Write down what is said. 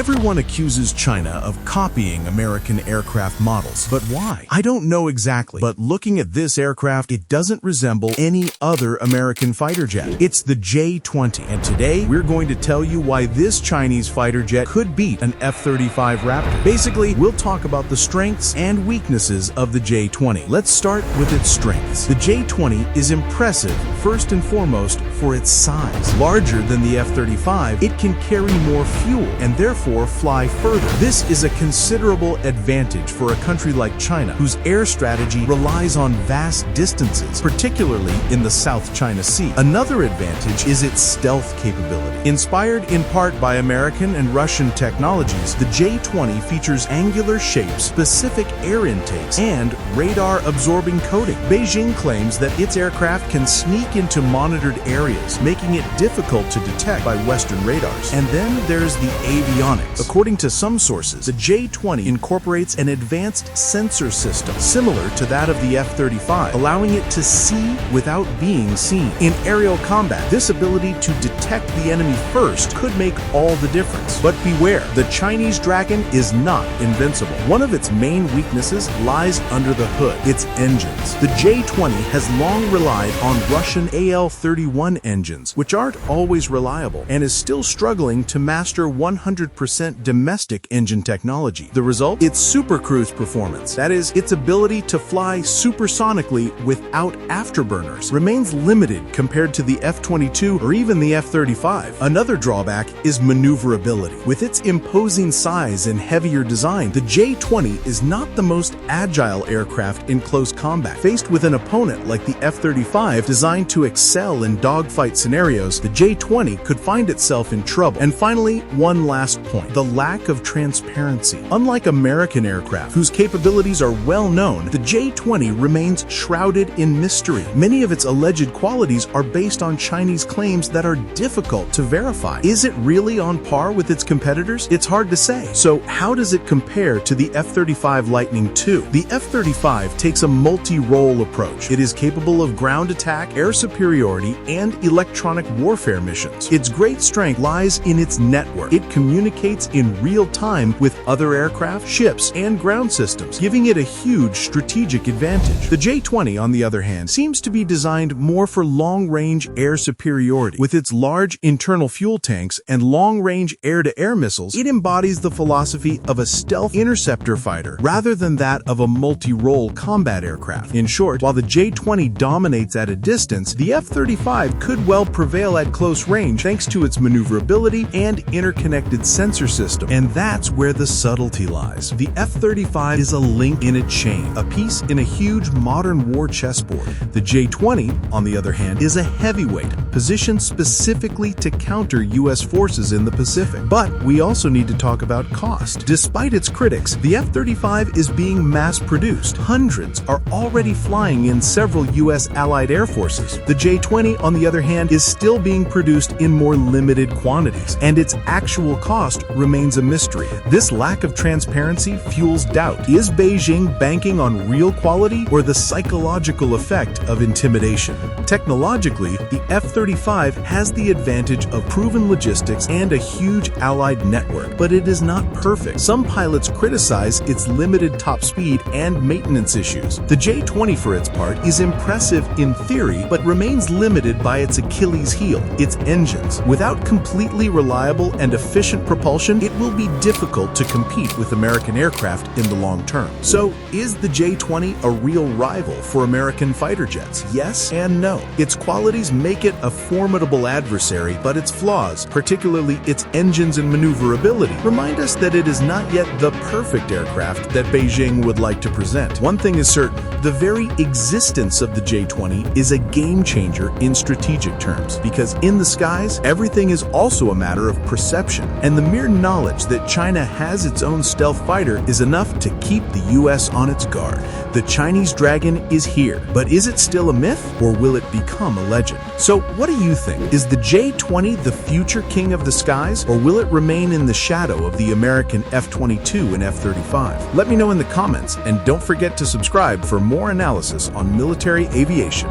Everyone accuses China of copying American aircraft models. But why? I don't know exactly, but looking at this aircraft, it doesn't resemble any other American fighter jet. It's the J-20, and today we're going to tell you why this Chinese fighter jet could beat an F-35 Raptor. Basically, we'll talk about the strengths and weaknesses of the J-20. Let's start with its strengths. The J-20 is impressive, first and foremost, for its size. Larger than the F-35, it can carry more fuel and therefore fly further. This is a considerable advantage for a country like China, whose air strategy relies on vast distances, particularly in the South China Sea. Another advantage is its stealth capability. Inspired in part by American and Russian technologies, the J-20 features angular shapes, specific air intakes, and radar-absorbing coating. Beijing claims that its aircraft can sneak into monitored areas, making it difficult to detect by Western radars. And then there's the avionics. According to some sources, the J-20 incorporates an advanced sensor system similar to that of the F-35, allowing it to see without being seen. In aerial combat, this ability to detect the enemy first could make all the difference. But beware, the Chinese Dragon is not invincible. One of its main weaknesses lies under the hood, its engines. The J-20 has long relied on Russian AL-31 engines, which aren't always reliable, and is still struggling to master 100% domestic engine technology. The result? Its supercruise performance, that is, its ability to fly supersonically without afterburners, remains limited compared to the F-22 or even the F-35. Another drawback is maneuverability. With its imposing size and heavier design, the J-20 is not the most agile aircraft in close combat. Faced with an opponent like the F-35, designed to excel in dogfight scenarios, the J-20 could find itself in trouble. And finally, one last point: the lack of transparency. Unlike American aircraft, whose capabilities are well known, the J-20 remains shrouded in mystery. Many of its alleged qualities are based on Chinese claims that are difficult to verify. Is it really on par with its competitors? It's hard to say. So how does it compare to the F-35 Lightning II? The F-35 takes a multi-role approach. It is capable of ground attack, air superiority, and electronic warfare missions. Its great strength lies in its network. It communicates in real time with other aircraft, ships, and ground systems, giving it a huge strategic advantage. The J-20, on the other hand, seems to be designed more for long-range air superiority. With its large internal fuel tanks and long-range air-to-air missiles, it embodies the philosophy of a stealth interceptor fighter rather than that of a multi-role combat aircraft. In short, while the J-20 dominates at a distance, the F-35 could well prevail at close range thanks to its maneuverability and interconnected sensor system. And that's where the subtlety lies. The F-35 is a link in a chain, a piece in a huge modern war chessboard. The J-20, on the other hand, is a heavyweight, positioned specifically to counter U.S. forces in the Pacific. But we also need to talk about cost. Despite its critics, the F-35 is being mass-produced. Hundreds are already flying in several U.S. allied air forces. The J-20, on the other hand, is still being produced in more limited quantities, and its actual cost remains a mystery. This lack of transparency fuels doubt. Is Beijing banking on real quality or the psychological effect of intimidation? Technologically, the F-35 has the advantage of proven logistics and a huge allied network, but it is not perfect. Some pilots criticize its limited top speed and maintenance issues. The J-20, for its part, is impressive in theory, but remains limited by its Achilles heel, its engines. Without completely reliable and efficient propulsion, it will be difficult to compete with American aircraft in the long term. So, is the J-20 a real rival for American fighter jets? Yes and no. Its qualities make it a formidable adversary, but its flaws, particularly its engines and maneuverability, remind us that it is not yet the perfect aircraft that Beijing would like to present. One thing is certain: the very existence of the J-20 is a game changer in strategic terms, because in the skies, everything is also a matter of perception, and the mere knowledge that China has its own stealth fighter is enough to keep the U.S. on its guard. The Chinese Dragon is here, but is it still a myth, or will it become a legend? So what do you think? Is the J-20 the future king of the skies, or will it remain in the shadow of the American F-22 and F-35? Let me know in the comments, and don't forget to subscribe for more analysis on military aviation.